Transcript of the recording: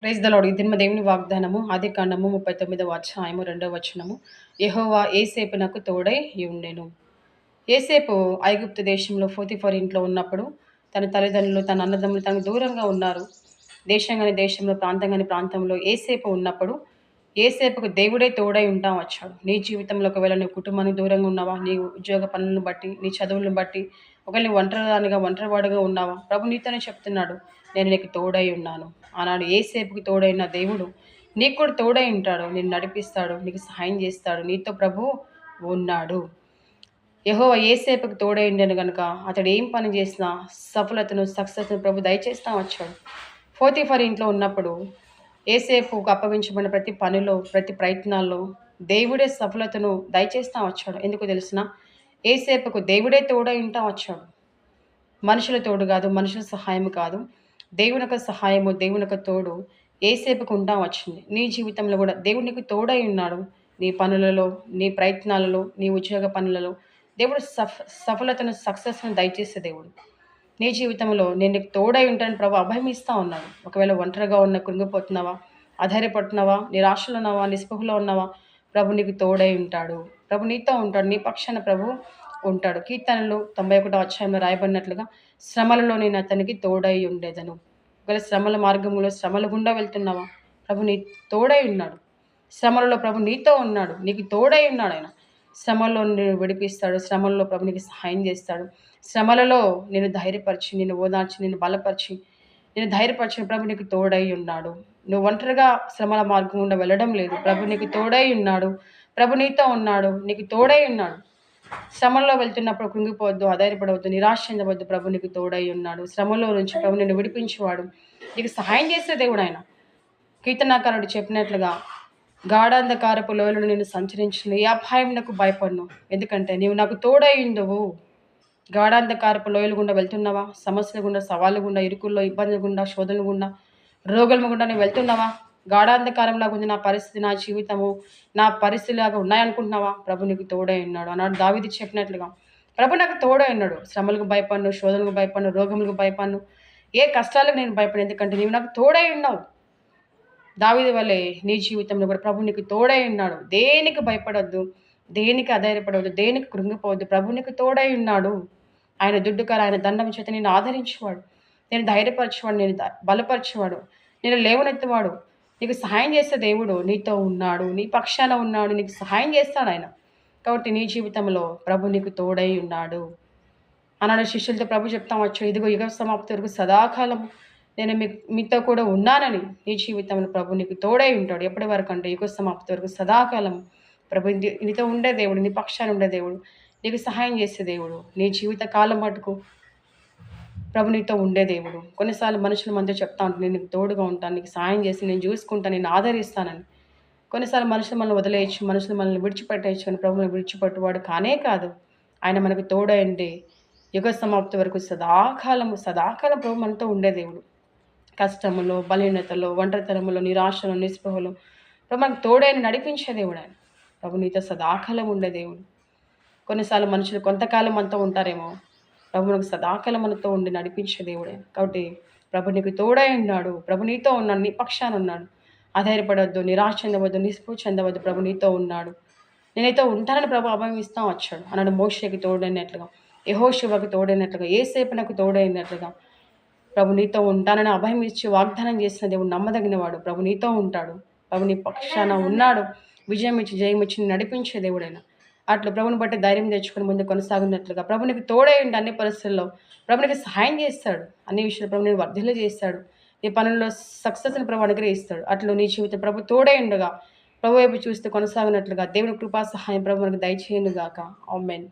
Praise the lord. ఇది మా దేవుని వాగ్దానము. ఆదికాండము 39వ అధ్యాయము 2వ వచనము. యెహోవా యోసేపునకు తోడై యుండెను. యోసేపు ఐగుప్తు దేశంలో పోతీఫర్ ఇంట్లో ఉన్నప్పుడు తన తల్లిదండ్రులు, తన అన్నదమ్ములు తనకు దూరంగా ఉన్నారు. దేశంగాని దేశంలో, ప్రాంతంగాని ప్రాంతంలో యోసేపు ఉన్నప్పుడు యోసేపుకు దేవుడే తోడై ఉంటా వచ్చాడు. నీ జీవితంలో ఒకవేళ నీ కుటుంబానికి దూరంగా ఉన్నావా? నీ ఉద్యోగ పనులను బట్టి, నీ చదువులను బట్టి, ఒకవేళ నీ ఒంటరిదానిగా, ఒంటరివాడుగా ఉన్నావా? ప్రభు నీతోనే చెప్తున్నాడు, నేను నీకు తోడై ఉన్నాను. ఆనాడు యోసేపుకు తోడైన దేవుడు నీకు కూడా తోడై ఉంటాడు. నిన్ను నడిపిస్తాడు, నీకు సహాయం చేస్తాడు. నీతో ప్రభు ఉన్నాడు. యెహోవా యోసేపుకు తోడై ఉండెను గనుక అతడు ఏం పని చేసినా సఫలతను, సక్సెస్ను ప్రభు దయచేస్తా వచ్చాడు. పోతీఫర్ ఇంట్లో ఉన్నప్పుడు యోసేపుకు అప్పగించబడిన ప్రతి పనిలో, ప్రతి ప్రయత్నాల్లో దేవుడే సఫలతను దయచేస్తా వచ్చాడు. ఎందుకు తెలిసిన? యోసేపుకు దేవుడే తోడై ఉంటా వచ్చాడు. మనుషుల తోడు కాదు, మనుషుల సహాయం కాదు, దేవుని యొక్క సహాయము, దేవుని యొక్క తోడు యోసేపుకు ఉంటా వచ్చింది. నీ జీవితంలో కూడా దేవుడు నీకు తోడై ఉన్నాడు. నీ పనులలో, నీ ప్రయత్నాలలో, నీ ఉద్యోగ పనులలో దేవుడు సఫలతను, సక్సెస్ను దయచేసే దేవుడు. నీ జీవితంలో నేను నీకు తోడై ఉంటానని ప్రభు అభయం ఇస్తా ఉన్నాడు. ఒకవేళ ఒంటరిగా ఉన్న, కృంగిపోతున్నావా, ఆధారపడుతున్నావా, నిరాశలో ఉన్నావా, నిస్పృహలో ఉన్నావా, ప్రభు నీకు తోడై ఉంటాడు. ప్రభు నీతో ఉంటాడు, నీ పక్షాన ప్రభు ఉంటాడు. కీర్తనలు 91వ అధ్యాయంలో రాయబడినట్లుగా శ్రమలలో నేను అతనికి తోడై ఉండేదను. ఒకవేళ శ్రమల మార్గంలో, శ్రమల గుండా వెళ్తున్నావా, ప్రభు నీ తోడై ఉన్నాడు. శ్రమలలో ప్రభు నీతో ఉన్నాడు, నీకు తోడై ఉన్నాడు. ఆయన శ్రమల్లో నేను విడిపిస్తాడు. శ్రమల్లో ప్రభు నీకు సహాయం చేస్తాడు. శ్రమలలో నేను ధైర్యపరిచి, నిన్ను ఓదార్చి, నిన్ను బలపరిచి, నేను ధైర్యపరిచిన ప్రభు నీకు తోడై ఉన్నాడు. నువ్వు ఒంటరిగా శ్రమల మార్గం గుండా వెళ్ళడం లేదు. ప్రభు నీకు తోడై ఉన్నాడు. ప్రభు నీతో ఉన్నాడు, నీకు తోడై ఉన్నాడు. శ్రమల్లో వెళ్తున్నప్పుడు కృంగిపోవద్దు, ఆధారపడవద్దు, నిరాశ చెందవద్దు. ప్రభు నీకు తోడై ఉన్నాడు. శ్రమలో నుంచి ప్రభు నిన్ను విడిపించేవాడు, నీకు సహాయం చేసే దేవుడు ఆయన. కీర్తనాకారుడు చెప్పినట్లుగా గాఢాంధకారపు లోయలను నేను సంచరించిన ఏ అపాయం నాకు భయపడను, ఎందుకంటే నీవు నాకు తోడై ఉండవు. గాఢాంధకారపు లోయలు గుండా వెళ్తున్నావా? సమస్యల గుండా, సవాళ్ళ గుండా, ఇరుకుల్లో, ఇబ్బందుల గుండా, శోధనల గుండా, రోగుల గుండా నువ్వు వెళ్తున్నావా? గాఢాంధకారంలాగా ఉంది నా పరిస్థితి, నా జీవితము, నా పరిస్థితిలాగా ఉన్నాయనుకుంటున్నావా? ప్రభు నీకు తోడై ఉన్నాడు. అన్నాడు దావీదు చెప్పినట్లుగా, ప్రభు నాకు తోడై ఉన్నాడు. శ్రమలకు భయపడను, శోధనలకు భయపడను, రోగములకు భయపడను, ఏ కష్టాలకు నేను భయపడను, ఎందుకంటే నీవు నాకు తోడై ఉన్నావు. దావీదు వలె నీ జీవితంలో కూడా ప్రభు నీకు తోడై ఉన్నాడు. దేనికి భయపడొద్దు, దేనికి ఆధారపడవద్దు, దేనికి కృంగిపోవద్దు. ప్రభు నీకు తోడై ఉన్నాడు. ఆయన దుడ్డుకర, ఆయన దండం చేత నేను ఆదరించేవాడు, నేను ధైర్యపరిచేవాడు, నేను బలపరిచేవాడు, నేను లేవనెత్తేవాడు, నీకు సహాయం చేసే దేవుడు నీతో ఉన్నాడు, నీ పక్షాన ఉన్నాడు, నీకు సహాయం చేస్తాడు ఆయన. కాబట్టి నీ జీవితంలో ప్రభు నీకు తోడై ఉన్నాడు. అన్నాడు శిష్యులతో ప్రభు చెప్తాం వచ్చు, ఇదిగో యుగ సమాప్తి వరకు సదాకాలం నేను మీతో కూడా ఉన్నానని. నీ జీవితంలో ప్రభు నీకు తోడై ఉంటాడు. ఎప్పటి వరకు అంటే యుగ సమాప్తి వరకు సదాకాలం ప్రభు నీతో ఉండే దేవుడు, నీ పక్షాన ఉండే దేవుడు, నీకు సహాయం చేసే దేవుడు. నీ జీవిత కాలం మటుకు ప్రభు నీతో ఉండే దేవుడు. కొన్నిసార్లు మనుషుల మధ్య చెప్తా ఉంటాను, నేను నీకు తోడుగా ఉంటాను, నీకు సహాయం చేసి నేను చూసుకుంటాను, నేను ఆదరిస్తానని. కొన్నిసార్లు మనుషులు మనల్ని వదిలేయచ్చు, మనుషులు మనల్ని విడిచిపెట్టేయచ్చు, కానీ ప్రభువుని విడిచిపెట్టువాడు కానే కాదు. ఆయన మనకు తోడైండి యుగ సమాప్తి వరకు సదాకాలం ప్రభు మనతో ఉండే దేవుడు. కష్టములో, బలహీనతలో, ఒంటరితనములో, నిరాశలో, నిస్పృహలో ప్రభు మనకు తోడైన నడిపించే దేవుడు ఆయన. ప్రభు నీతో సదాకాలం ఉండే దేవుడు. కొన్నిసార్లు మనుషులు కొంతకాలం మనతో ఉంటారేమో, ప్రభు మనకు సదాకాలం మనతో ఉండి నడిపించే దేవుడే. కాబట్టి ప్రభు నీకు తోడై ఉన్నాడు, ప్రభు నీతో ఉన్నాడు, నీ పక్షాన ఉన్నాడు. ఆధారపడవద్దు, నిరాశ చెందవద్దు, నిస్పృహ చెందవద్దు. ప్రభు నీతో ఉన్నాడు. నేనైతే ఉంటానని ప్రభు అభయం ఇస్తా వచ్చాడు. అన్నాడు మోషేకి తోడైనట్లుగా, యెహోషువకు తోడైనట్లుగా, యేసేపునకు తోడైనట్లుగా ప్రభు నీతో ఉంటానని అభయం ఇచ్చి వాగ్దానం చేసిన దేవుడు నమ్మదగినవాడు. ప్రభు నీతో ఉంటాడు, ప్రభు నీ పక్షాన ఉన్నాడు. విజయం ఇచ్చి, జయం ఇచ్చి నడిపించే దేవుడైన. అట్లా ప్రభుని బట్టి ధైర్యం తెచ్చుకొని ముందు కొనసాగినట్లుగా ప్రభు నీకు తోడై ఉండి అన్ని పరిస్థితుల్లో ప్రభు నీకు సహాయం చేస్తాడు. అన్ని విషయాలు ప్రభు నీకు వర్ధిల్ల చేస్తాడు. నీ పనుల్లో సక్సెస్ని ప్రభు అనుగ్రహిస్తాడు. అట్లా నీ జీవితం ప్రభు తోడై ఉండగా ప్రభు వైపు చూస్తూ కొనసాగినట్లుగా దేవుని కృపా సహాయం ప్రభు మనకు దయచేయునుగాక. ఆమేన్.